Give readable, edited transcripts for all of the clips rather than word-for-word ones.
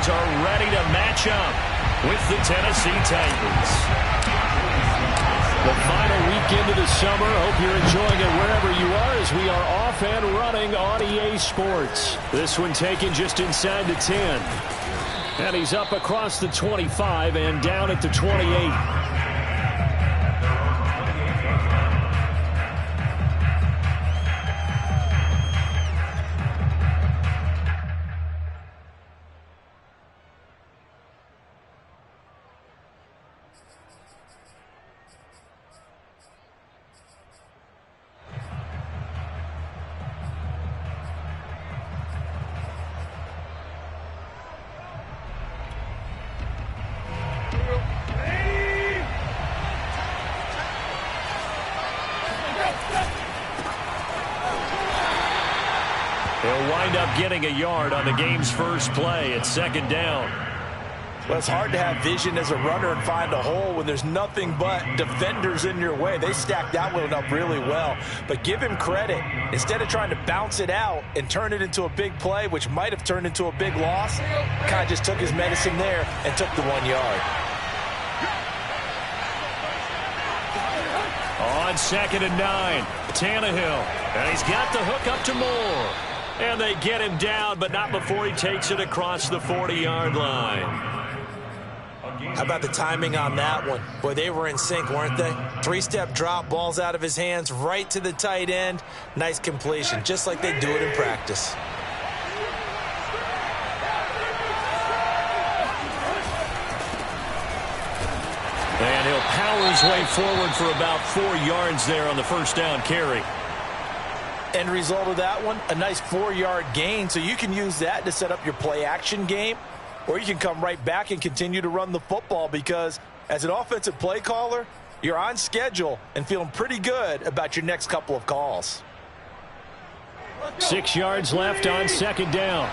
Jags are ready to match up with the Tennessee Titans. The final weekend of the summer. Hope you're enjoying it wherever you are as we are off and running on EA Sports. This one taken just inside the 10. And he's up across the 25 and down at the 28. He'll wind up getting a yard on the game's first play. It's second down. Well, it's hard to have vision as a runner and find a hole when there's nothing but defenders in your way. They stacked that one up really well. But give him credit. Instead of trying to bounce it out and turn it into a big play, which might have turned into a big loss, kind of just took his medicine there and took the 1 yard. On 2nd and 9, Tannehill. And he's got the hook up to Moore. And they get him down, but not before he takes it across the 40-yard line. How about the timing on that one? Boy, they were in sync, weren't they? 3-step drop, balls out of his hands, right to the tight end. Nice completion, just like they do it in practice. And he'll power his way forward for about 4 yards there on the first down carry. End result of that one, a nice 4-yard gain, so you can use that to set up your play-action game, or you can come right back and continue to run the football because as an offensive play caller, you're on schedule and feeling pretty good about your next couple of calls. 6 yards left on second down.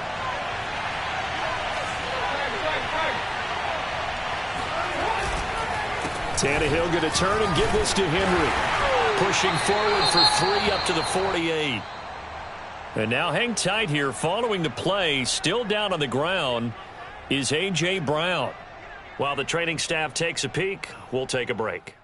Tannehill going to turn and give this to Henry. Pushing forward for 3 up to the 48. And now hang tight here. Following the play, still down on the ground, is A.J. Brown. While the training staff takes a peek, we'll take a break.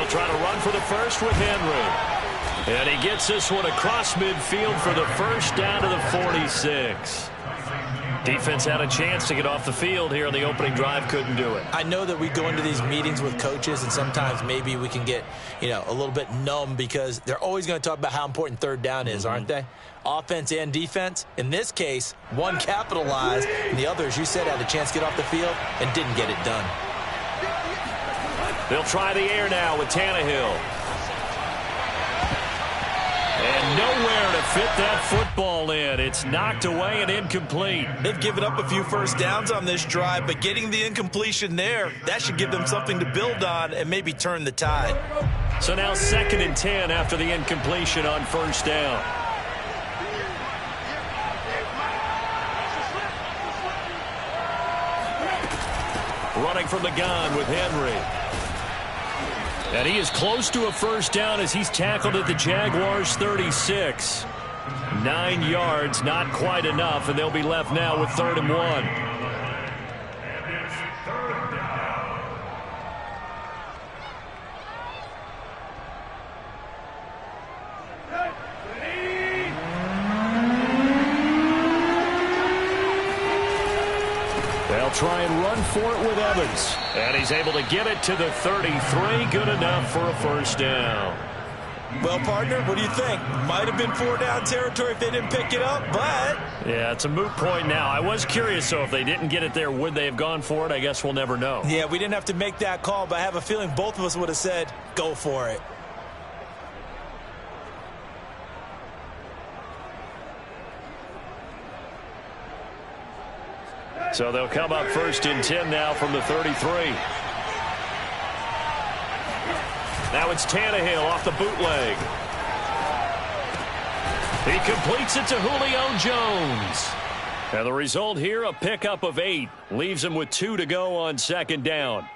Try to run for the first with Henry. And he gets this one across midfield for the first down to the 46. Defense had a chance to get off the field here on the opening drive, couldn't do it. I know that we go into these meetings with coaches and sometimes maybe we can get, a little bit numb because they're always going to talk about how important third down is, aren't they? Offense and defense. In this case, one capitalized and the other, as you said, had a chance to get off the field and didn't get it done. They'll try the air now with Tannehill. And nowhere to fit that football in. It's knocked away and incomplete. They've given up a few first downs on this drive, but getting the incompletion there, that should give them something to build on and maybe turn the tide. So now 2nd and 10 after the incompletion on first down. Running from the gun with Henry. And he is close to a first down as he's tackled at the Jaguars' 36. 9 yards, not quite enough, and they'll be left now with 3rd and 1. Try and run for it with Evans. And he's able to get it to the 33. Good enough for a first down. Well, partner, what do you think? Might have been 4-down territory if they didn't pick it up, but... Yeah, it's a moot point now. I was curious, so if they didn't get it there, would they have gone for it? I guess we'll never know. Yeah, we didn't have to make that call, but I have a feeling both of us would have said, go for it. So they'll come up 1st and 10 now from the 33. Now it's Tannehill off the bootleg. He completes it to Julio Jones. And the result here, a pickup of 8. Leaves him with 2 to go on second down.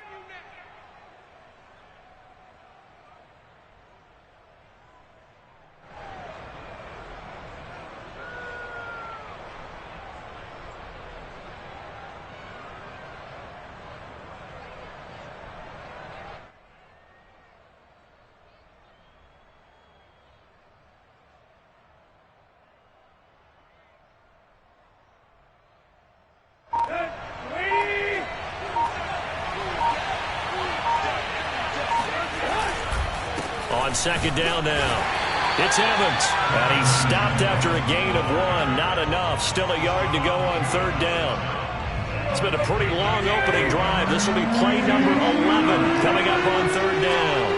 On second down now, it's Evans. And he's stopped after a gain of 1. Not enough. Still a yard to go on third down. It's been a pretty long opening drive. This will be play number 11 coming up on third down.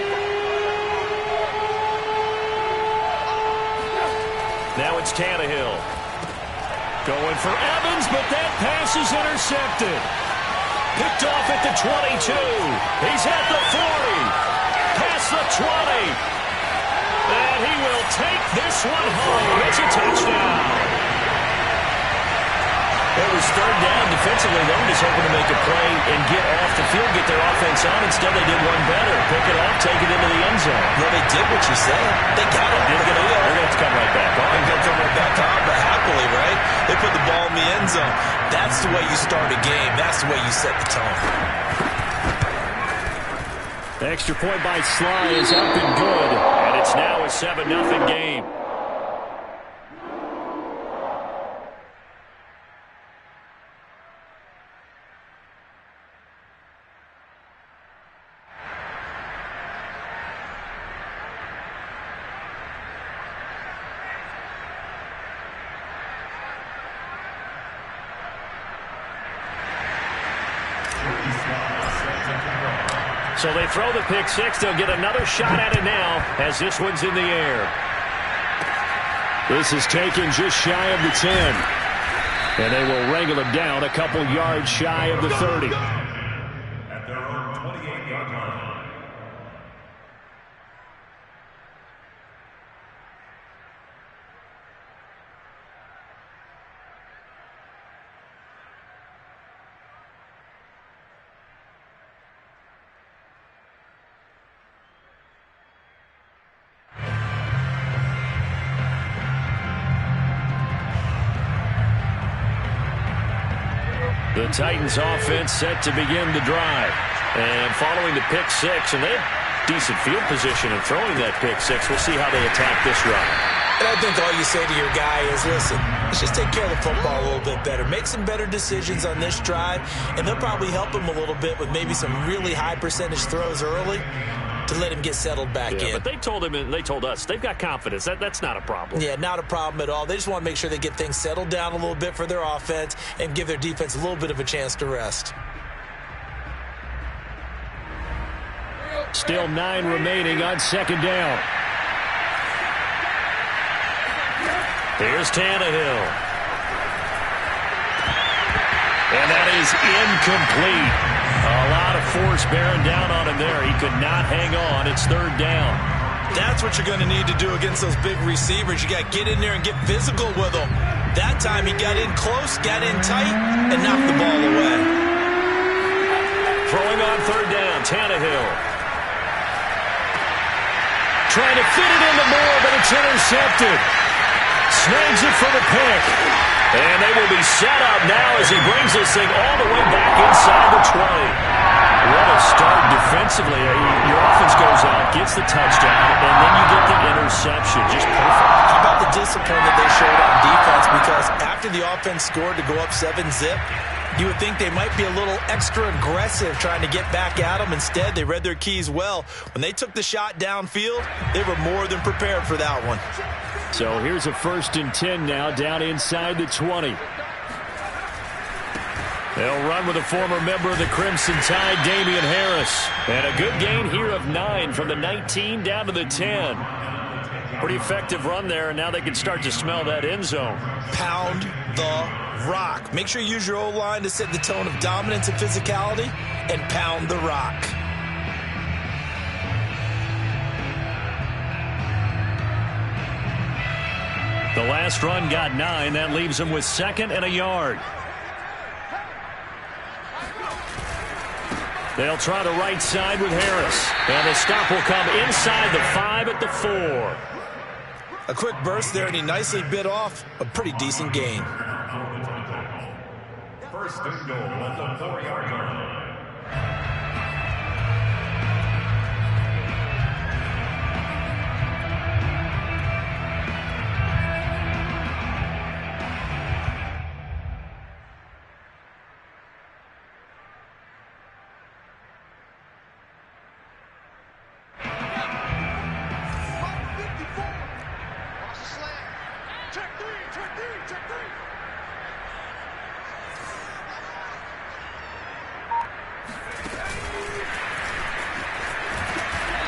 Now it's Tannehill. Going for Evans, but that pass is intercepted. Picked off at the 22. He's at the 40. Past the 20. And he will take this one home. It's a touchdown. It was third down defensively. They were just hoping to make a play and get off the field, get their offense on. Instead, they did one better. Pick it off, take it into the end zone. Well, they did what you said. They got it. They're going to have to come right back on. They're going to come right back on, but happily, right? They put the ball in the end zone. That's the way you start a game. That's the way you set the tone. Extra point by Sly is up and good, and it's now a 7-0 game. So they throw the pick six. They'll get another shot at it now as this one's in the air. This is taken just shy of the 10. And they will wrangle him down a couple yards shy of the 30. At their own 28-yard line. The Titans offense set to begin the drive. And following the pick six, and they had decent field position in throwing that pick six. We'll see how they attack this run. And I think all you say to your guy is, listen, let's just take care of the football a little bit better. Make some better decisions on this drive, and they'll probably help him a little bit with maybe some really high percentage throws early to let him get settled back in. But they told him and they told us they've got confidence. That's not a problem. Yeah, not a problem at all. They just want to make sure they get things settled down a little bit for their offense and give their defense a little bit of a chance to rest. Still 9 remaining on second down. Here's Tannehill. And that is incomplete. A lot of force bearing down on him there. He could not hang on. It's third down. That's what you're going to need to do against those big receivers. You got to get in there and get physical with them. That time he got in close, got in tight, and knocked the ball away. Throwing on third down, Tannehill. Trying to fit it into Moore, but it's intercepted. Snags it for the pick. And they will be set up now as he brings this thing all the way back inside the 20. What a start defensively. Your offense goes out, gets the touchdown, and then you get the interception. Just perfect. How about the discipline that they showed on defense? Because after the offense scored to go up 7-zip, you would think they might be a little extra aggressive trying to get back at them. Instead, they read their keys well. When they took the shot downfield, they were more than prepared for that one. So here's a 1st and 10 now down inside the 20. They'll run with a former member of the Crimson Tide, Damian Harris. And a good gain here of 9 from the 19 down to the 10. Pretty effective run there, and now they can start to smell that end zone. Pound the rock. Make sure you use your O-line to set the tone of dominance and physicality, and pound the rock. The last run got 9. That leaves him with 2nd and a yard. They'll try the right side with Harris. And the stop will come inside the 5 at the 4. A quick burst there, and he nicely bit off a pretty decent gain. First and goal at the 4-yard line.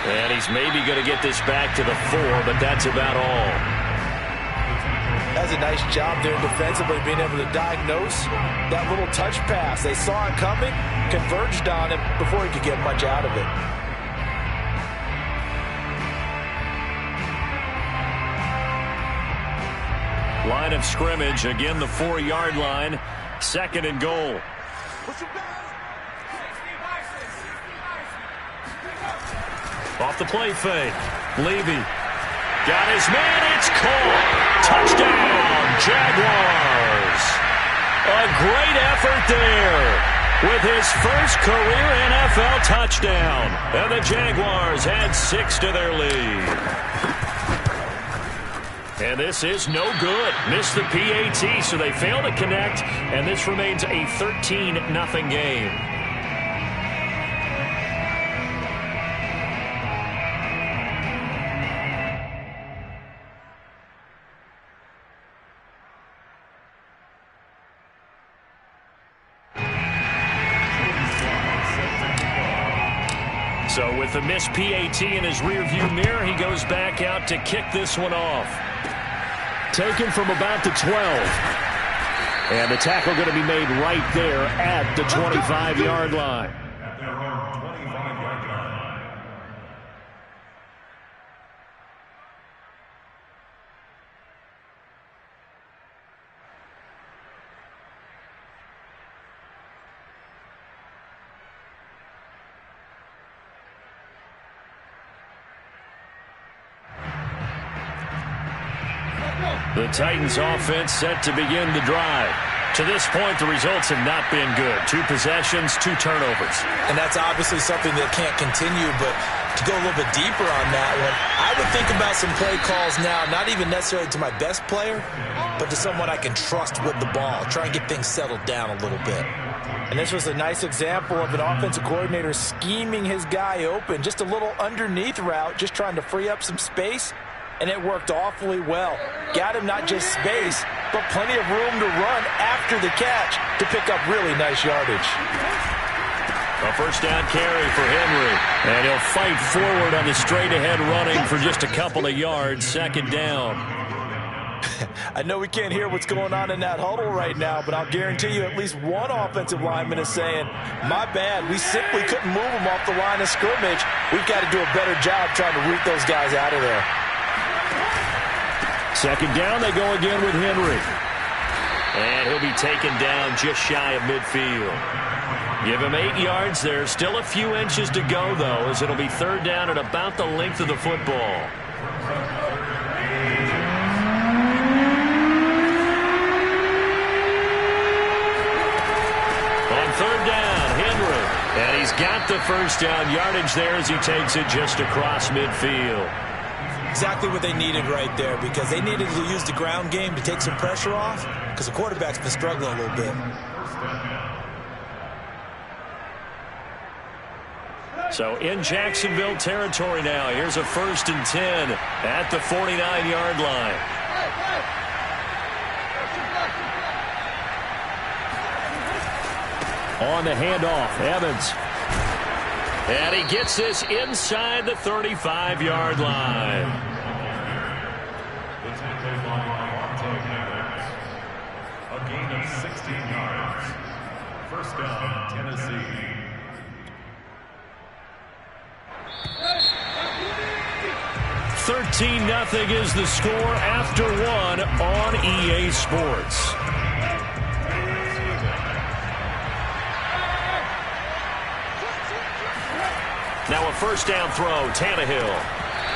And he's maybe going to get this back to the 4, but that's about all. That's a nice job there defensively, being able to diagnose that little touch pass. They saw it coming, converged on it before he could get much out of it. Line of scrimmage, again the 4-yard line, 2nd and goal. Off the play fake. Levy got his man. It's caught. Touchdown, Jaguars. A great effort there with his first career NFL touchdown. And the Jaguars add 6 to their lead. And this is no good. Missed the PAT, so they fail to connect. And this remains a 13-0 game. So with the missed PAT in his rearview mirror, he goes back out to kick this one off. Taken from about the 12. And the tackle going to be made right there at the 25-yard line. At their own 25-yard line. The Titans offense set to begin the drive. To this point, the results have not been good. 2 possessions, 2 turnovers. And that's obviously something that can't continue, but to go a little bit deeper on that one, I would think about some play calls now, not even necessarily to my best player, but to someone I can trust with the ball. Try and get things settled down a little bit. And this was a nice example of an offensive coordinator scheming his guy open. Just a little underneath route, just trying to free up some space. And it worked awfully well. Got him not just space, but plenty of room to run after the catch to pick up really nice yardage. A first down carry for Henry. And he'll fight forward on the straight-ahead running for just a couple of yards. 2nd down. I know we can't hear what's going on in that huddle right now, but I'll guarantee you at least one offensive lineman is saying, my bad, we simply couldn't move them off the line of scrimmage. We've got to do a better job trying to root those guys out of there. 2nd down, they go again with Henry. And he'll be taken down just shy of midfield. Give him 8 yards there. Still a few inches to go, though, as it'll be 3rd down at about the length of the football. On 3rd down, Henry. And he's got the first down yardage there as he takes it just across midfield. Exactly what they needed right there, because they needed to use the ground game to take some pressure off, because the quarterback's been struggling a little bit. So in Jacksonville territory now. Here's a 1st and 10 at the 49-yard line. On the handoff, Evans. And he gets this inside the 35-yard line. The tackle by a gain of 16 yards. First down, Tennessee. 13-0 is the score after one on EA Sports. Now a first down throw, Tannehill.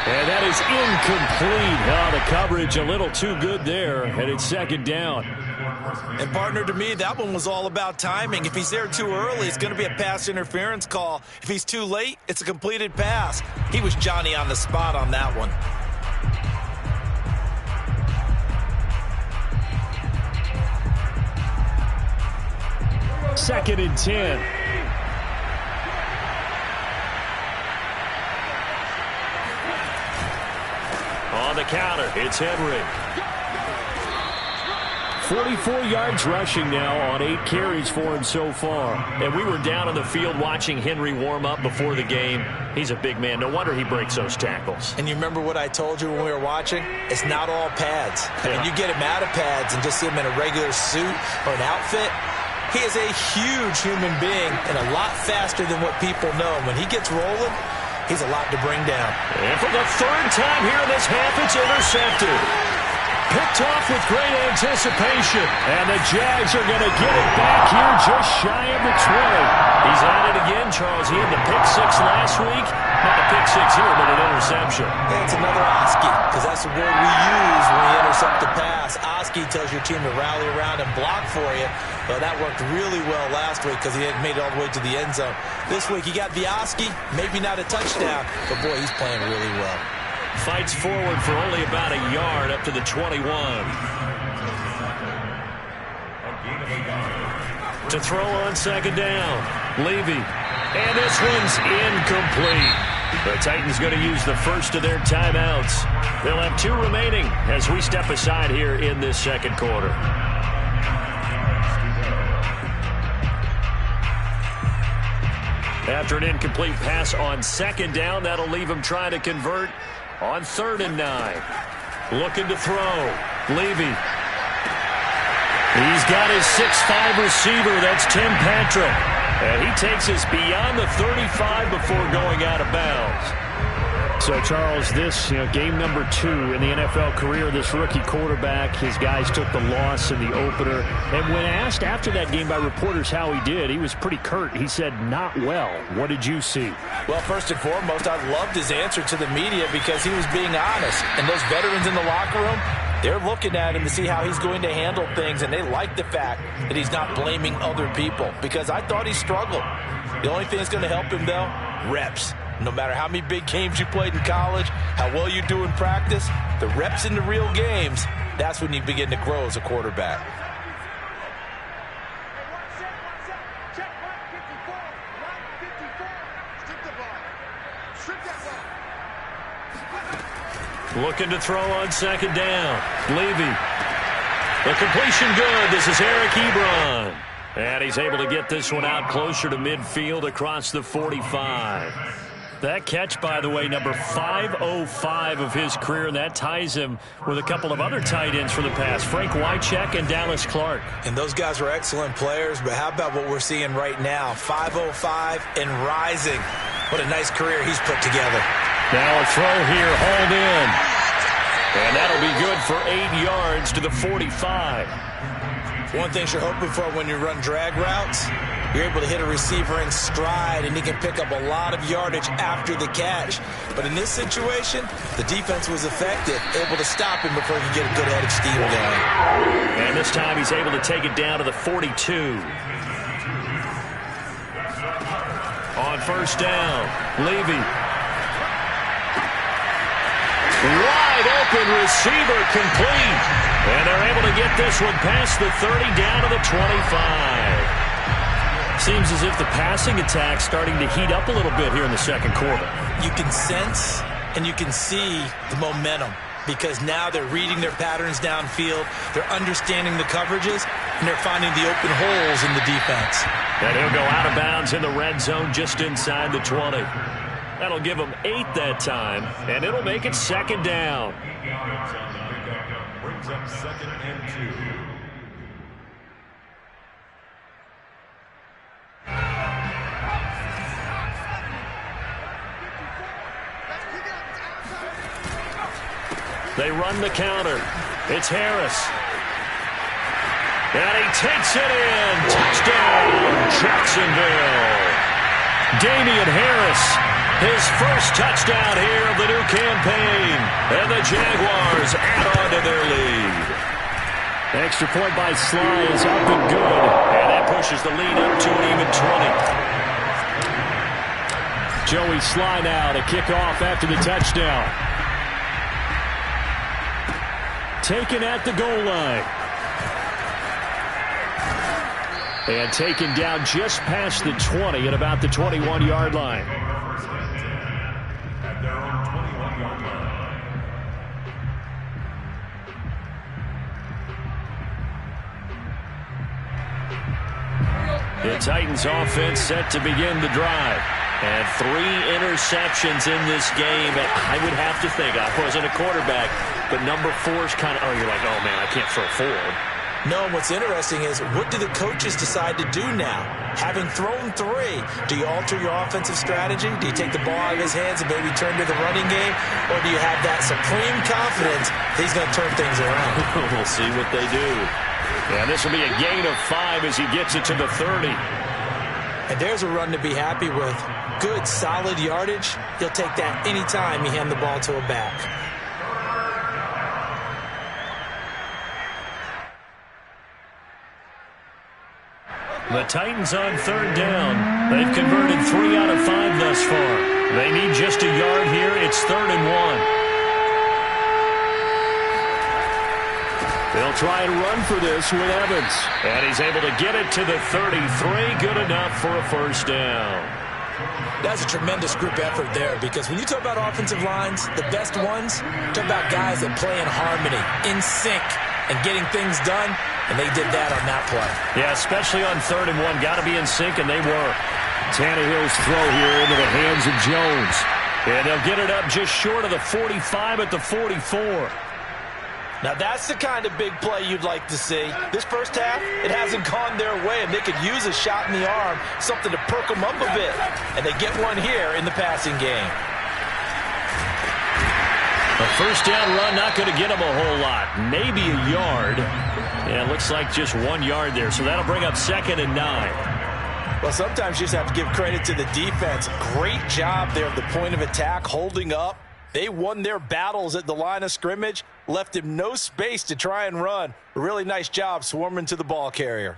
And that is incomplete. Oh, the coverage a little too good there, and it's second down. And, partner, to me, that one was all about timing. If he's there too early, it's going to be a pass interference call. If he's too late, it's a completed pass. He was Johnny on the spot on that one. Second and 10. On the counter, it's Henry. 44 yards rushing now on 8 carries for him so far. And we were down on the field watching Henry warm up before the game. He's a big man. No wonder he breaks those tackles. And you remember what I told you when we were watching? It's not all pads. Yeah. And you get him out of pads and just see him in a regular suit or an outfit. He is a huge human being and a lot faster than what people know. When he gets rolling, he's a lot to bring down. And for the third time here in this half, it's intercepted. Picked off with great anticipation. And the Jags are going to get it back here just shy of the 20. He's at it again, Charles. He had the pick six last week. Not a pick six here, but an interception. And it's another Oski, because that's the word we use when we intercept the pass. Oski tells your team to rally around and block for you. Well, that worked really well last week because he hadn't made it all the way to the end zone. This week, he got the Oski, maybe not a touchdown, but boy, he's playing really well. Fights forward for only about a yard up to the 21. To throw on second down. Levy. And this one's incomplete. The Titans going to use the first of their timeouts. They'll have 2 remaining as we step aside here in this second quarter. After an incomplete pass on second down, that'll leave him trying to convert on 3rd and 9. Looking to throw. Levy. He's got his 6'5 receiver. That's Tim Patrick. And he takes us beyond the 35 before going out of bounds. So, Charles, this game number 2 in the NFL career, this rookie quarterback, his guys took the loss in the opener. And when asked after that game by reporters how he did, he was pretty curt. He said, not well. What did you see? Well, first and foremost, I loved his answer to the media because he was being honest. And those veterans in the locker room, they're looking at him to see how he's going to handle things, and they like the fact that he's not blaming other people because I thought he struggled. The only thing that's going to help him, though, reps. No matter how many big games you played in college, how well you do in practice, the reps in the real games, that's when you begin to grow as a quarterback. Looking to throw on second down. Levy. The completion good. This is Eric Ebron. And he's able to get this one out closer to midfield across the 45. That catch, by the way, number 505 of his career, and that ties him with a couple of other tight ends for the past, Frank Wycheck and Dallas Clark. And those guys were excellent players, but how about what we're seeing right now? 505 and rising. What a nice career he's put together. Now a throw here, hauled in. And that'll be good for 8 yards to the 45. One thing you're hoping for when you run drag routes, you're able to hit a receiver in stride, and he can pick up a lot of yardage after the catch. But in this situation, the defense was effective, able to stop him before he could get a good head of steam going. And this time he's able to take it down to the 42. On first down, Levy. Wide open receiver complete. And they're able to get this one past the 30 down to the 25. Seems as if the passing attack's starting to heat up a little bit here in the second quarter. You can sense and you can see the momentum because now they're reading their patterns downfield, they're understanding the coverages, and they're finding the open holes in the defense. And he'll go out of bounds in the red zone just inside the 20. That'll give him 8 that time, and it'll make it second down. Brings up 2nd and 2. They run the counter. It's Harris. And he takes it in. Touchdown, Jacksonville. Damian Harris, his first touchdown here of the new campaign. And the Jaguars add on to their lead. Extra point by Sly is up and good. And that pushes the lead up to an even 20. Joey Sly now to kick off after the touchdown. Taken at the goal line. And taken down just past the 20 at about the 21-yard line. At their own 21-yard line. The Titans offense set to begin the drive. And 3 interceptions in this game. And I would have to think, I wasn't a quarterback, but number 4's kind of, you're like, oh, man, I can't throw 4. No, and what's interesting is, what do the coaches decide to do now? Having thrown 3, do you alter your offensive strategy? Do you take the ball out of his hands and maybe turn to the running game? Or do you have that supreme confidence that he's going to turn things around? We'll see what they do. And this will be a gain of 5 as he gets it to the 30. And there's a run to be happy with. Good, solid yardage. He'll take that anytime you hand the ball to a back. The Titans on 3rd down. They've converted 3 out of 5 thus far. They need just a yard here. It's 3rd and 1. They'll try and run for this with Evans. And he's able to get it to the 33. Good enough for a first down. That's a tremendous group effort there, because when you talk about offensive lines, the best ones, talk about guys that play in harmony, in sync, and getting things done, and they did that on that play. Yeah, especially on 3rd and 1. Got to be in sync, and they were. Tannehill's throw here into the hands of Jones. And they'll get it up just short of the 45 at the 44. Now, that's the kind of big play you'd like to see. This first half, it hasn't gone their way, and they could use a shot in the arm, something to perk them up a bit. And they get one here in the passing game. A first down run, not going to get them a whole lot. Maybe a yard. Yeah, it looks like just 1 yard there. So that'll bring up 2nd and 9. Well, sometimes you just have to give credit to the defense. Great job there at the point of attack, holding up. They won their battles at the line of scrimmage, left him no space to try and run. A really nice job swarming to the ball carrier.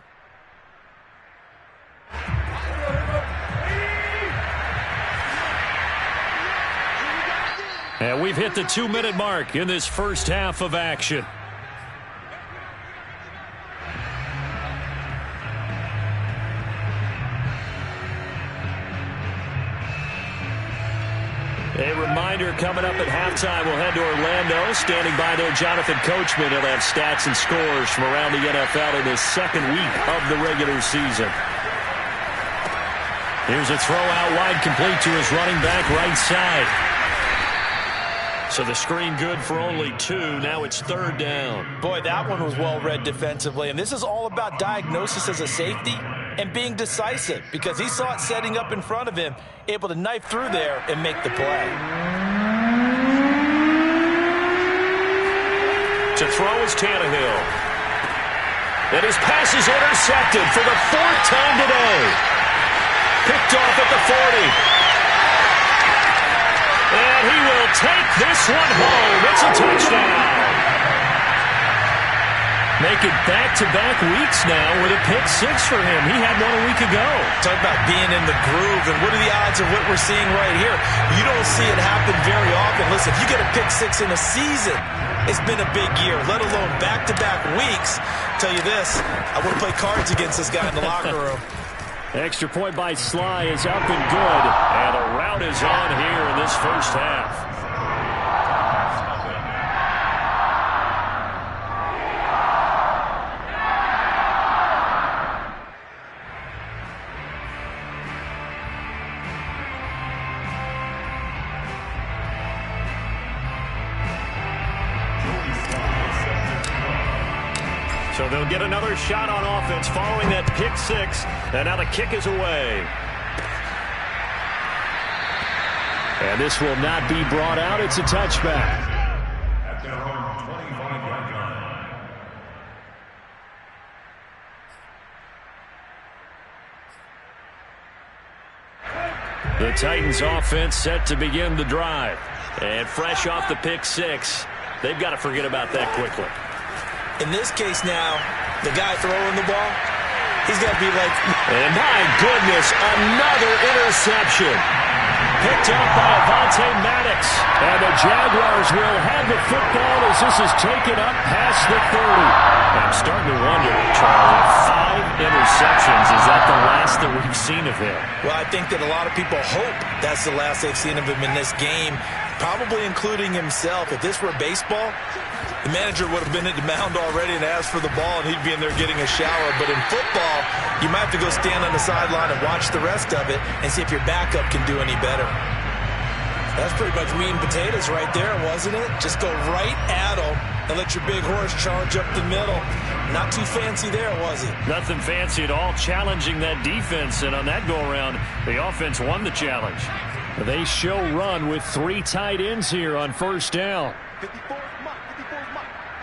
And we've hit the 2-minute mark in this first half of action. A reminder, coming up at halftime, we'll head to Orlando. Standing by there, Jonathan Coachman. He'll have stats and scores from around the NFL in his 2nd week of the regular season. Here's a throw out wide, complete to his running back right side. So the screen good for only 2. Now it's 3rd down. Boy, that one was well read defensively. And this is all about diagnosis as a safety and being decisive, because he saw it setting up in front of him, able to knife through there and make the play. To throw is Tannehill. And his pass is intercepted for the 4th time today. Picked off at the 40. And he will take this one home. It's a touchdown. Make it back-to-back weeks now with a pick 6 for him. He had one a week ago. Talk about being in the groove, and what are the odds of what we're seeing right here? You don't see it happen very often. Listen, if you get a pick 6 in a season, it's been a big year, let alone back-to-back weeks. Tell you this, I want to play cards against this guy in the locker room. Extra point by Sly is up and good. And the route is on here in this first half. So they'll get another shot on offense following that pick 6. And now the kick is away. And this will not be brought out. It's a touchback. At their home The Titans offense set to begin the drive. And fresh off the pick six, they've got to forget about that quickly. In this case now, the guy throwing the ball, he's got to be like... And my goodness, another interception. Picked up by Avonte Maddox. And the Jaguars will have the football as this is taken up past the 30. I'm starting to wonder, Charlie, 5 interceptions. Is that the last that we've seen of him? Well, I think that a lot of people hope that's the last they've seen of him in this game, probably including himself. If this were baseball, the manager would have been at the mound already and asked for the ball, and he'd be in there getting a shower. But in football, you might have to go stand on the sideline and watch the rest of it and see if your backup can do any better. That's pretty much meat and potatoes right there, wasn't it? Just go right at them and let your big horse charge up the middle. Not too fancy there, was it? Nothing fancy at all, challenging that defense. And on that go-around, the offense won the challenge. They show run with 3 tight ends here on first down. 54,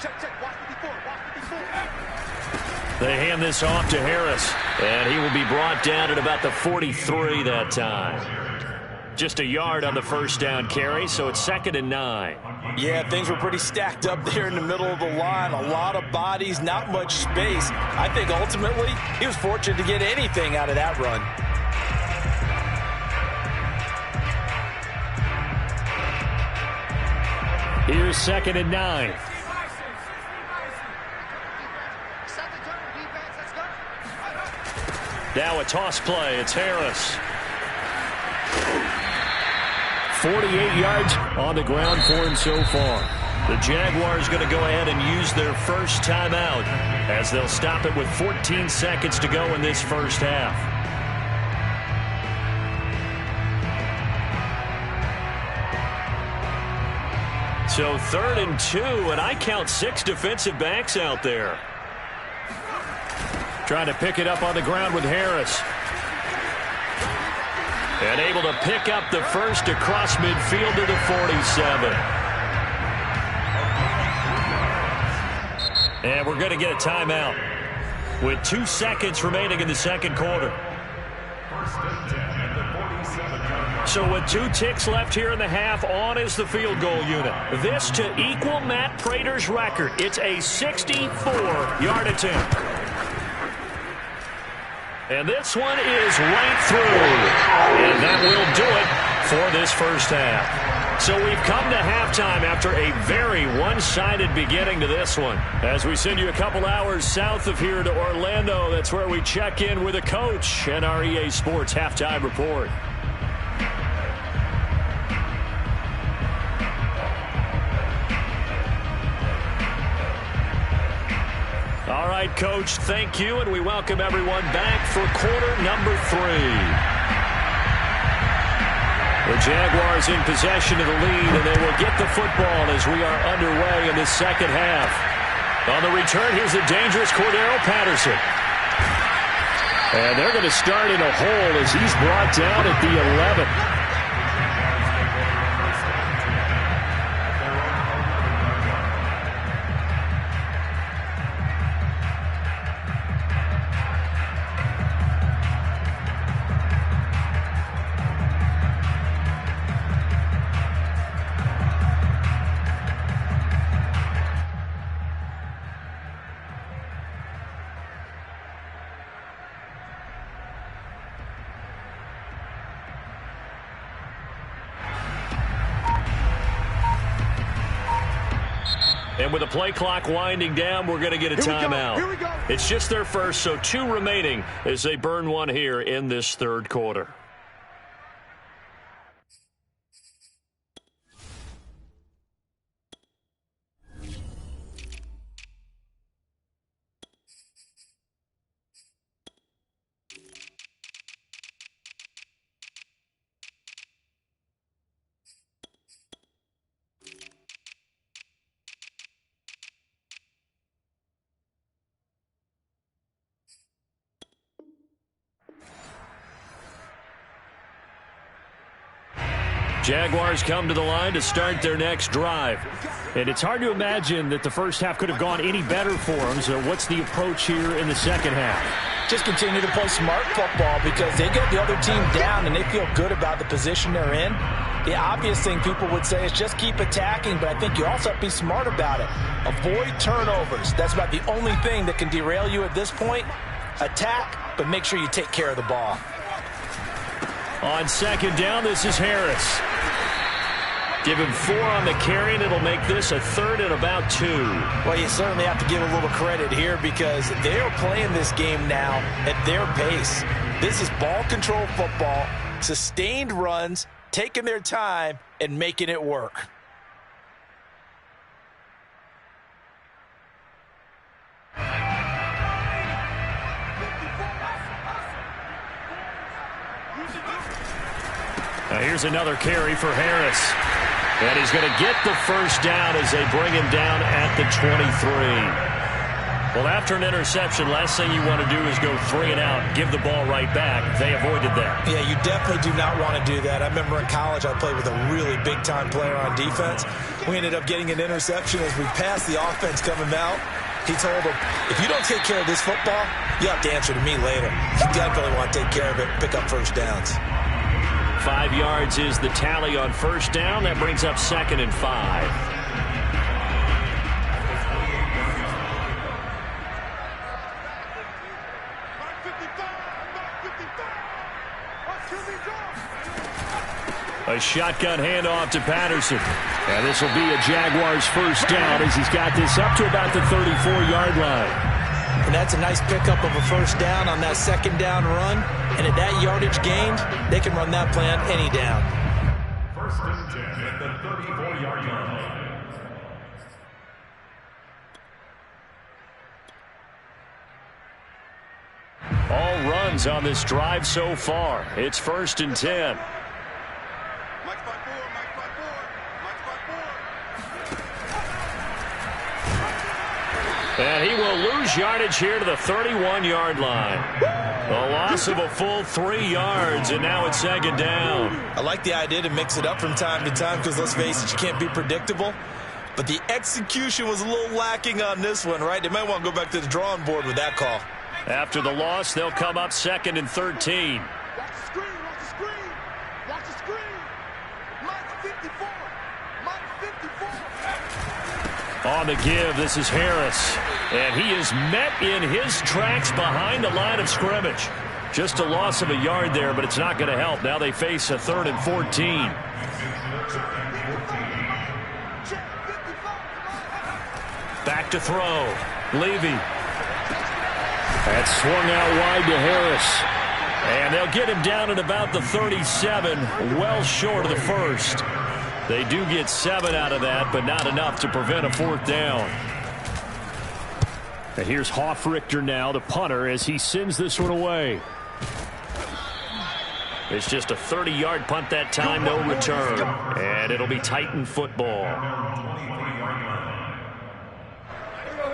check, watch 54, watch 54. They hand this off to Harris, and he will be brought down at about the 43 that time. Just a yard on the first down carry, so it's 2nd and 9. Yeah, things were pretty stacked up there in the middle of the line. A lot of bodies, not much space. I think ultimately he was fortunate to get anything out of that run. Here's 2nd and 9. Now a toss play. It's Harris. 48 yards on the ground for him so far. The Jaguars going to go ahead and use their first timeout as they'll stop it with 14 seconds to go in this first half. So 3rd and 2, and I count 6 defensive backs out there. Trying to pick it up on the ground with Harris. And able to pick up the first across midfield to the 47. And we're going to get a timeout with 2 seconds remaining in the second quarter. So with 2 ticks left here in the half, on is the field goal unit. This to equal Matt Prater's record. It's a 64-yard attempt. And this one is right through. And that will do it for this first half. So we've come to halftime after a very one-sided beginning to this one. As we send you a couple hours south of here to Orlando, that's where we check in with a coach and our EA Sports Halftime Report. All right, Coach, thank you, and we welcome everyone back for quarter number 3. The Jaguars in possession of the lead, and they will get the football as we are underway in the second half. On the return, here's the dangerous Cordero Patterson. And they're going to start in a hole as he's brought down at the 11. And with the play clock winding down, we're going to get a timeout. Here we go. It's just their first, so 2 remaining as they burn one here in this third quarter. Jaguars come to the line to start their next drive. And it's hard to imagine that the first half could have gone any better for them. So what's the approach here in the second half? Just continue to play smart football because they get the other team down and they feel good about the position they're in. The obvious thing people would say is just keep attacking, but I think you also have to be smart about it. Avoid turnovers. That's about the only thing that can derail you at this point. Attack, but make sure you take care of the ball. On second down, this is Harris. Give him 4 on the carry, and it'll make this a 3rd and about 2. Well, you certainly have to give a little credit here because they are playing this game now at their pace. This is ball control football, sustained runs, taking their time, and making it work. Now here's another carry for Harris. And he's going to get the first down as they bring him down at the 23. Well, after an interception, last thing you want to do is go 3 and out, give the ball right back. They avoided that. Yeah, you definitely do not want to do that. I remember in college I played with a really big-time player on defense. We ended up getting an interception as we passed the offense coming out. He told him, if you don't take care of this football, you have to answer to me later. You definitely want to take care of it, pick up first downs. 5 yards is the tally on first down. That brings up 2nd and 5. A shotgun handoff to Patterson. And this will be a Jaguars first down as he's got this up to about the 34-yard line. And that's a nice pickup of a first down on that second down run. And at that yardage gained, they can run that plan any down. First and 10 at the 34-yard line. All runs on this drive so far. It's 1st and 10. And he will lose yardage here to the 31-yard line. A loss of a full 3 yards, and now it's 2nd down. I like the idea to mix it up from time to time because, let's face it, you can't be predictable. But the execution was a little lacking on this one, right? They might want to go back to the drawing board with that call. After the loss, they'll come up 2nd and 13. Watch the screen, watch the screen. Watch the screen. Mike 54. Mike 54. On the give, this is Harris. And he is met in his tracks behind the line of scrimmage. Just a loss of a yard there, but it's not going to help. Now they face a 3rd and 14. Back to throw. Levy. That's swung out wide to Harris. And they'll get him down at about the 37, well short of the first. They do get 7 out of that, but not enough to prevent a 4th down. And here's Hoffrichter now, the punter, as he sends this one away. It's just a 30-yard punt that time, no return. And it'll be Titan football.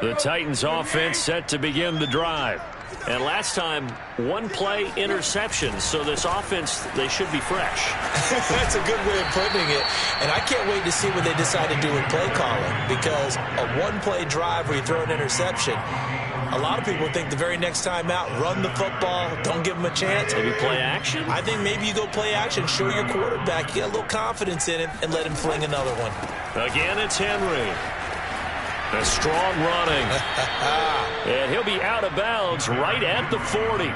The Titans offense set to begin the drive. And last time, 1-play interception. So this offense, they should be fresh. That's a good way of putting it. And I can't wait to see what they decide to do with play calling. Because a 1-play drive where you throw an interception, a lot of people think the very next time out, run the football, don't give them a chance. Maybe play action? I think maybe you go play action, show your quarterback, you get a little confidence in him, and let him fling another one. Again, it's Henry. A strong running. And he'll be out of bounds right at the 40.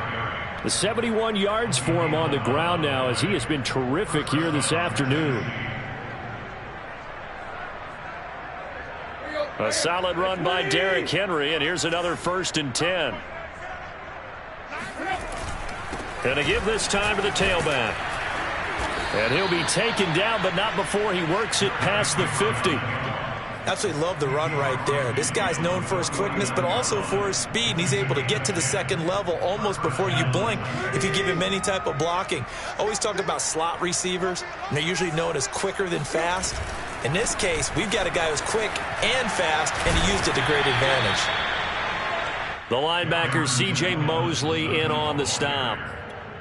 The 71 yards for him on the ground now as he has been terrific here this afternoon. A solid run by Derrick Henry, and here's another 1st and 10. And a give this time to the tailback. And he'll be taken down, but not before he works it past the 50. Absolutely love the run right there. This guy's known for his quickness, but also for his speed. And he's able to get to the second level almost before you blink if you give him any type of blocking. Always talk about slot receivers, and they're usually known as quicker than fast. In this case, we've got a guy who's quick and fast, and he used it to great advantage. The linebacker, C.J. Mosley, in on the stop.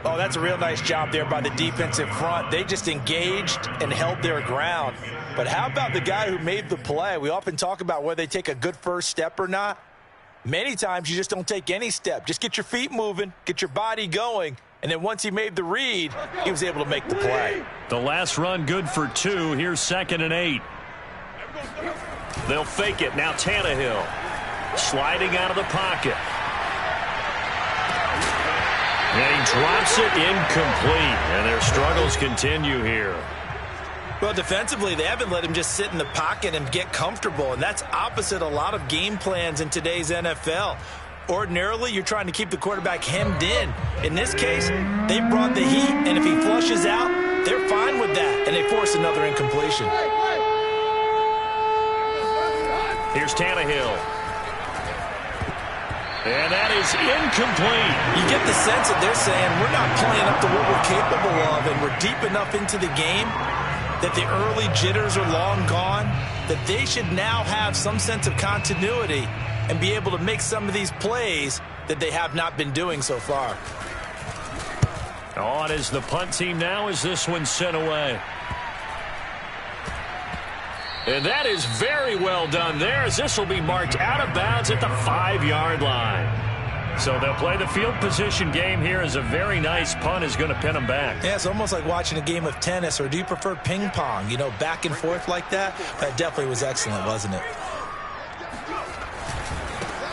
Oh, that's a real nice job there by the defensive front. They just engaged and held their ground. But how about the guy who made the play? We often talk about whether they take a good first step or not. Many times you just don't take any step. Just get your feet moving, get your body going, and then once he made the read, he was able to make the play. The last run good for 2. Here's 2nd and 8. They'll fake it. Now Tannehill sliding out of the pocket. And he drops it incomplete. And their struggles continue here. Well, defensively, they haven't let him just sit in the pocket and get comfortable, and that's opposite a lot of game plans in today's NFL. Ordinarily, you're trying to keep the quarterback hemmed in. In this case, they brought the heat, and if he flushes out, they're fine with that, and they force another incompletion. Here's Tannehill. And that is incomplete. You get the sense that they're saying, we're not playing up to what we're capable of, and we're deep enough into the game that the early jitters are long gone, that they should now have some sense of continuity and be able to make some of these plays that they have not been doing so far. On is the punt team now as this one's sent away. And that is very well done there, as this will be marked out of bounds at the 5-yard line. So they'll play the field position game here as a very nice punt is going to pin them back. Yeah, it's almost like watching a game of tennis, or do you prefer ping pong? You know, back and forth like that? That definitely was excellent, wasn't it?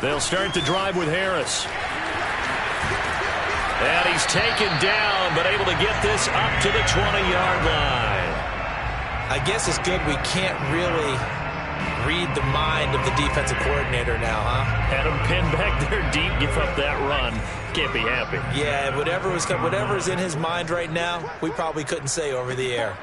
They'll start the drive with Harris. And he's taken down, but able to get this up to the 20-yard line. I guess it's good we can't really read the mind of the defensive coordinator now, huh? Had him pinned back there deep, give up that run. Can't be happy. Yeah, whatever is in his mind right now, we probably couldn't say over the air.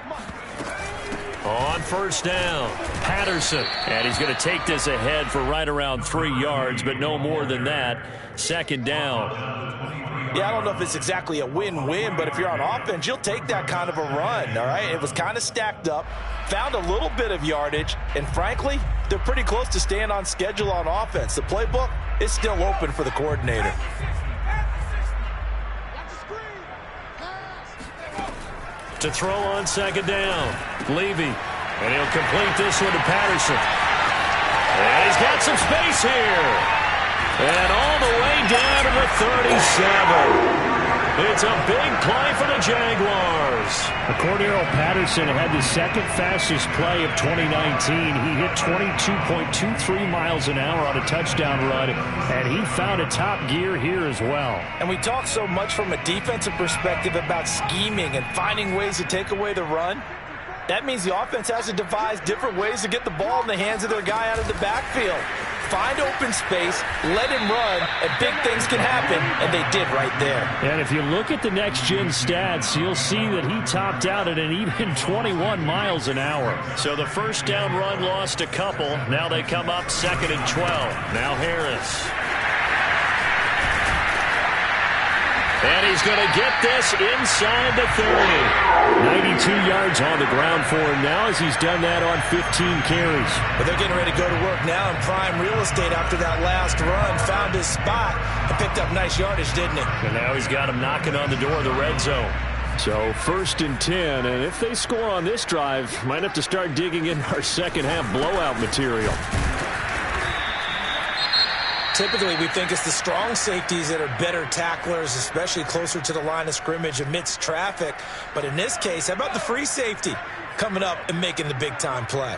On first down, Patterson. And he's going to take this ahead for right around 3 yards, but no more than that. 2nd down. Yeah, I don't know if it's exactly a win-win, but if you're on offense, you'll take that kind of a run, all right? It was kind of stacked up, found a little bit of yardage, and frankly, they're pretty close to staying on schedule on offense. The playbook is still open for the coordinator. To throw on 2nd down, Levy. And he'll complete this one to Patterson. And he's got some space here. And all the way down to the 37. It's a big play for the Jaguars. Cordero Patterson had the 2nd fastest play of 2019. He hit 22.23 miles an hour on a touchdown run, and he found a top gear here as well. And we talk so much from a defensive perspective about scheming and finding ways to take away the run. That means the offense has to devise different ways to get the ball in the hands of their guy out of the backfield. Find open space, let him run, and big things can happen, and they did right there. And if you look at the next-gen stats, you'll see that he topped out at an even 21 miles an hour. So the first down run lost a couple. Now they come up 2nd and 12. Now Harris. And he's going to get this inside the 30. 92 yards on the ground for him now as he's done that on 15 carries. But they're getting ready to go to work now in prime real estate after that last run. Found his spot and picked up nice yardage, didn't he? And now he's got him knocking on the door of the red zone. So 1st and 10, and if they score on this drive, might have to start digging in our second-half blowout material. Typically, we think it's the strong safeties that are better tacklers, especially closer to the line of scrimmage amidst traffic. But in this case, how about the free safety coming up and making the big-time play?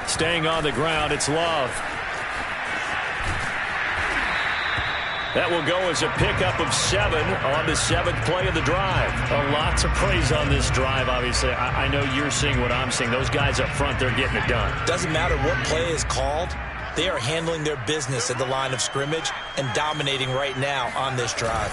Staying on the ground, it's Love. That will go as a pickup of 7 on the 7th play of the drive. Lots of praise on this drive, obviously. I know you're seeing what I'm seeing. Those guys up front, they're getting it done. Doesn't matter what play is called. They are handling their business at the line of scrimmage and dominating right now on this drive.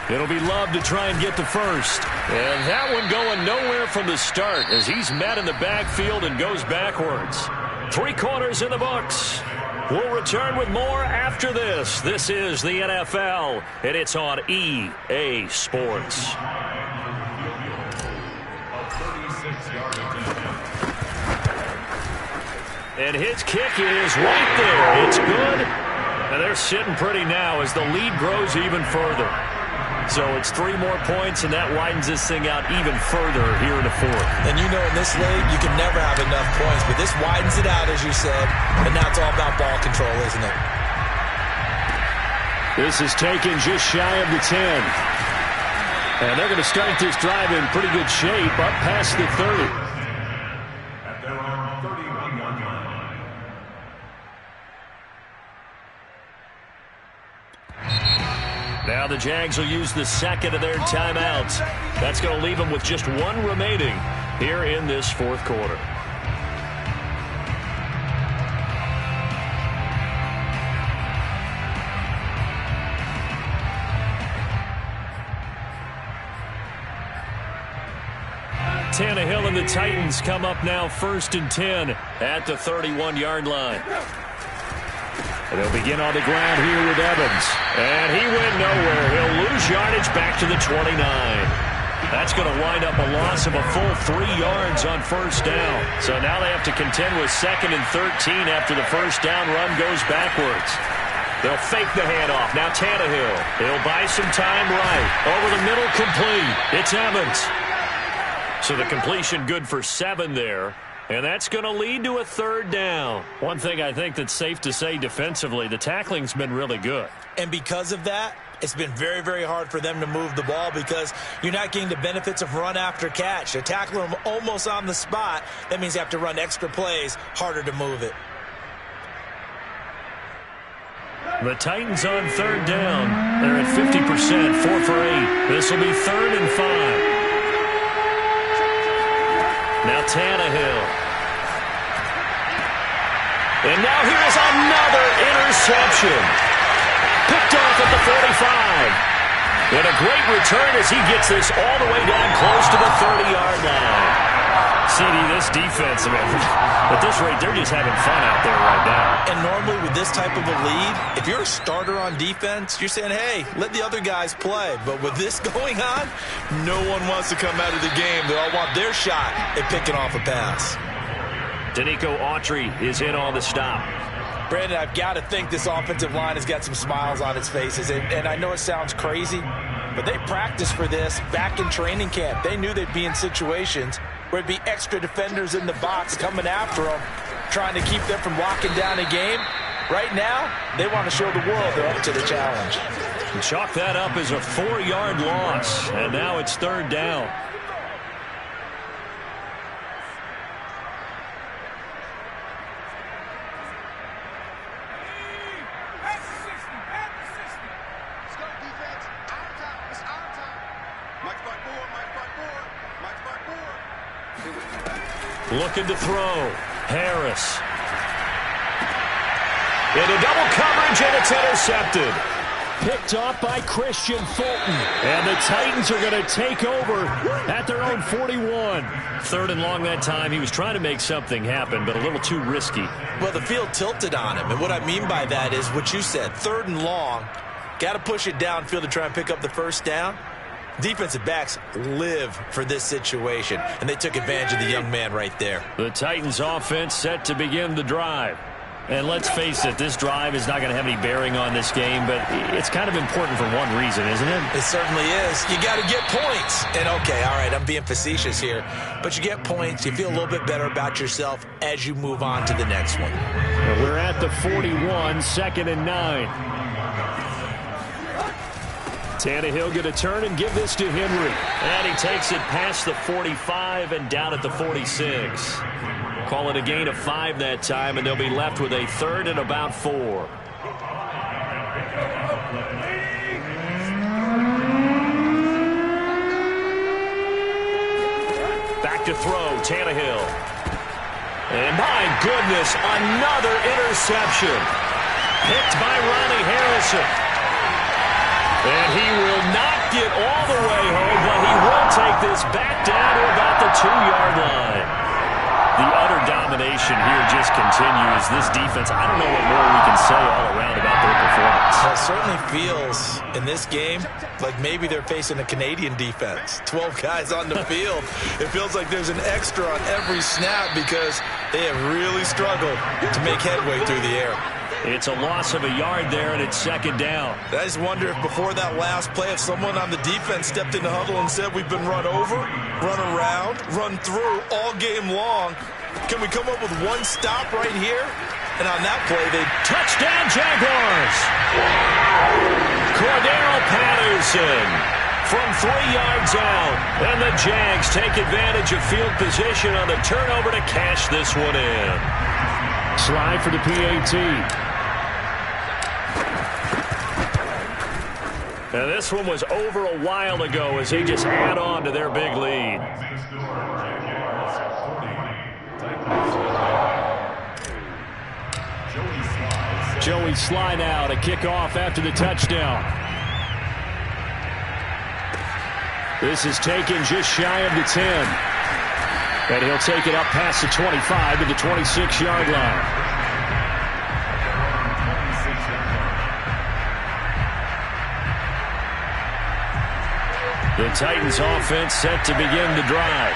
It'll be Love to try and get the first. And that one going nowhere from the start as he's met in the backfield and goes backwards. 3 quarters in the books. We'll return with more after this. This is the NFL, and it's on EA Sports. A 36-yard attempt. And his kick is right there. It's good. And they're sitting pretty now as the lead grows even further. So it's 3 more points, and that widens this thing out even further here in the fourth. And you know in this league, you can never have enough points, but this widens it out, as you said, and now it's all about ball control, isn't it? This is taken just shy of the 10. And they're going to start this drive in pretty good shape, up past the 30. At their own 31-yard line. Now the Jags will use the second of their timeouts. That's going to leave them with just 1 remaining here in this fourth quarter. Tannehill and the Titans come up now 1st and 10 at the 31-yard line. And they'll begin on the ground here with Evans. And he went nowhere. He'll lose yardage back to the 29. That's going to wind up a loss of a full 3 yards on first down. So now they have to contend with 2nd and 13 after the first down run goes backwards. They'll fake the handoff. Now Tannehill. He'll buy some time right. Over the middle, complete. It's Evans. So the completion good for 7 there. And that's going to lead to a 3rd down. One thing I think that's safe to say defensively, the tackling's been really good. And because of that, it's been very, very hard for them to move the ball because you're not getting the benefits of run after catch. They're tackling them almost on the spot. That means you have to run extra plays, harder to move it. The Titans on 3rd down. They're at 50%, 4 for 8. This will be 3rd and 5. Now Tannehill. And now here is another interception. Picked off at the 45. And a great return as he gets this all the way down close to the 30-yard line. CD, this defense, I mean, at this rate, they're just having fun out there right now. And normally with this type of a lead, if you're a starter on defense, you're saying, hey, let the other guys play. But with this going on, no one wants to come out of the game. They all want their shot at picking off a pass. Danico Autry is in on the stop. Brandon, I've got to think this offensive line has got some smiles on its faces. And I know it sounds crazy, but they practiced for this back in training camp. They knew they'd be in situations where it'd be extra defenders in the box coming after them, trying to keep them from locking down a game. Right now, they want to show the world they're up to the challenge. And chalk that up as a 4-yard loss, and now it's 3rd down. Let's go, defense. Our time. It's our time. Mike fight forward. Mike fight forward. Mike fight forward. Looking to throw. Harris. Into double coverage, and it's intercepted. Picked off by Christian Fulton. And the Titans are going to take over at their own 41. 3rd and long that time. He was trying to make something happen, but a little too risky. Well, the field tilted on him. And what I mean by that is what you said. 3rd and long. Got to push it downfield to try and pick up the first down. Defensive backs live for this situation, and they took advantage of the young man right there. The Titans offense set to begin the drive. And let's face it, this drive is not going to have any bearing on this game, but it's kind of important for one reason, isn't it? It certainly is. You got to get points. And, okay, all right, I'm being facetious here, but you get points. You feel a little bit better about yourself as you move on to the next one. And we're at the 41, 2nd and 9. Tannehill going to turn and give this to Henry. And he takes it past the 45 and down at the 46. Call it a gain of 5 that time, and they'll be left with a 3rd and about 4. Back to throw, Tannehill. And my goodness, another interception. Picked by Ronnie Harrison. And he will not get all the way home, but he will take this back down to about the 2-yard line. The utter domination domination here just continues. This defense, I don't know what more we can say all around about their performance. Well, it certainly feels in this game like maybe they're facing a Canadian defense. 12 guys on the field. It feels like there's an extra on every snap because they have really struggled to make headway through the air. It's a loss of a yard there, and it's second down. I just wonder if before that last play, if someone on the defense stepped in the huddle and said, we've been run over, run around, run through all game long. Can we come up with one stop right here? And on that play, they... Touchdown, Jaguars! Cordero Patterson from 3 yards out. And the Jags take advantage of field position on the turnover to cash this one in. Slide for the PAT. And this one was over a while ago as they just add on to their big lead. Joey Sly now to kick off after the touchdown. This is taken just shy of the 10. And he'll take it up past the 25 to the 26-yard line. The Titans offense set to begin the drive.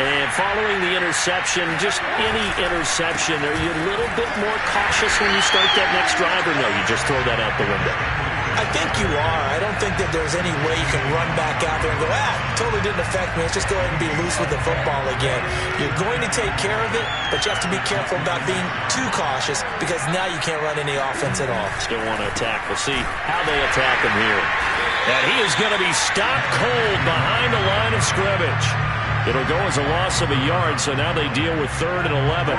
And following the interception, just any interception, are you a little bit more cautious when you start that next drive, or no, you just throw that out the window? I think you are. I don't think that there's any way you can run back out there and go, totally didn't affect me. Let's just go ahead and be loose with the football again. You're going to take care of it, but you have to be careful about being too cautious because now you can't run any offense at all. Still want to attack. We'll see how they attack him here. And he is going to be stopped cold behind the line of scrimmage. It'll go as a loss of a yard, so now they deal with 3rd and 11.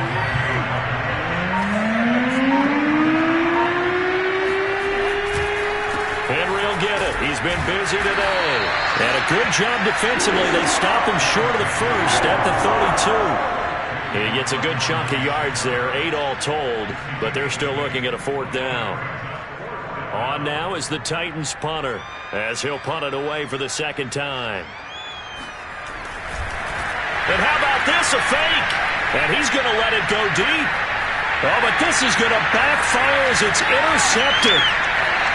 Henry will get it. He's been busy today. And a good job defensively. They stop him short of the first at the 32. He gets a good chunk of yards there, 8 all told, but they're still looking at a 4th down. On now is the Titans punter as he'll punt it away for the 2nd time. And how about this, a fake? And he's going to let it go deep. Oh, but this is going to backfire as it's intercepted.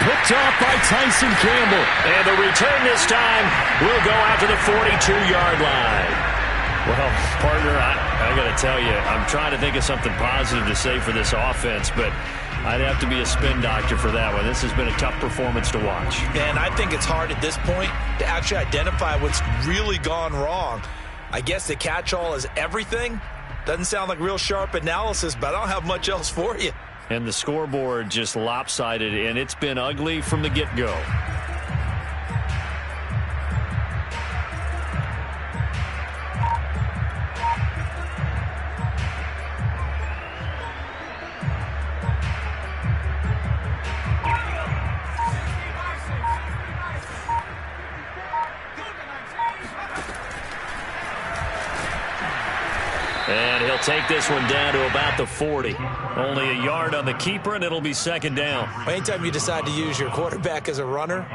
Picked off by Tyson Campbell. And the return this time will go out to the 42-yard line. Well, partner, I got to tell you, I'm trying to think of something positive to say for this offense, but I'd have to be a spin doctor for that one. This has been a tough performance to watch. And I think it's hard at this point to actually identify what's really gone wrong. I guess the catch-all is everything. Doesn't sound like real sharp analysis, but I don't have much else for you. And the scoreboard just lopsided, and it's been ugly from the get-go. And he'll take this one down to about the 40. Only a yard on the keeper, and it'll be 2nd down. Anytime you decide to use your quarterback as a runner,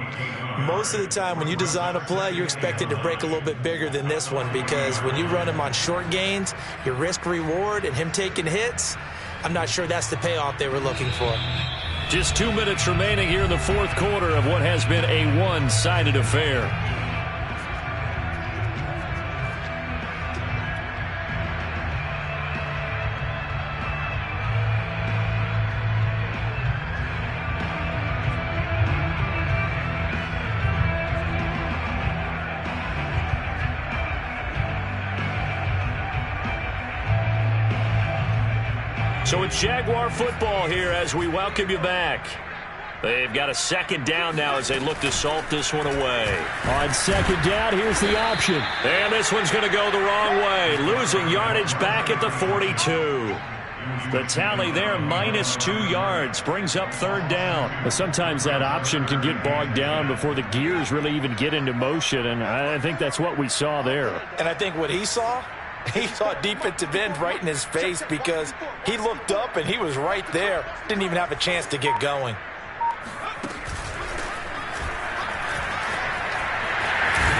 most of the time when you design a play, you're expected to break a little bit bigger than this one because when you run him on short gains, your risk-reward and him taking hits, I'm not sure that's the payoff they were looking for. Just 2 minutes remaining here in the 4th quarter of what has been a one-sided affair. So it's Jaguar football here as we welcome you back. They've got a 2nd down now as they look to salt this one away. On 2nd down, here's the option. And this one's going to go the wrong way. Losing yardage back at the 42. The tally there, -2 yards, brings up 3rd down. Well, sometimes that option can get bogged down before the gears really even get into motion, and I think that's what we saw there. And I think what he saw defensive end right in his face because he looked up and he was right there. Didn't even have a chance to get going.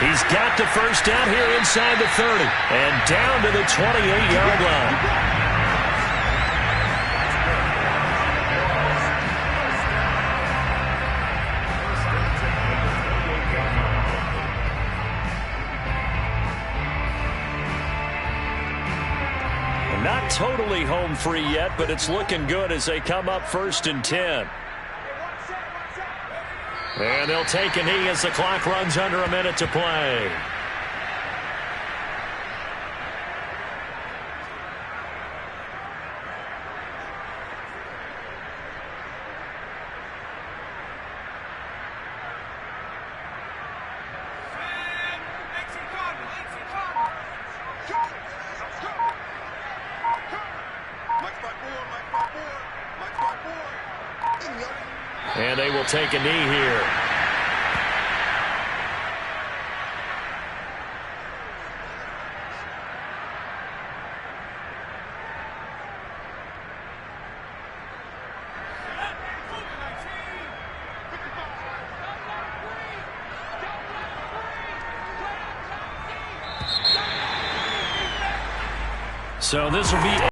He's got the 1st down here inside the 30 and down to the 28-yard line. Not totally home free yet, but it's looking good as they come up 1st and 10. And they'll take a knee as the clock runs under a minute to play. And they will take a knee here. So this will be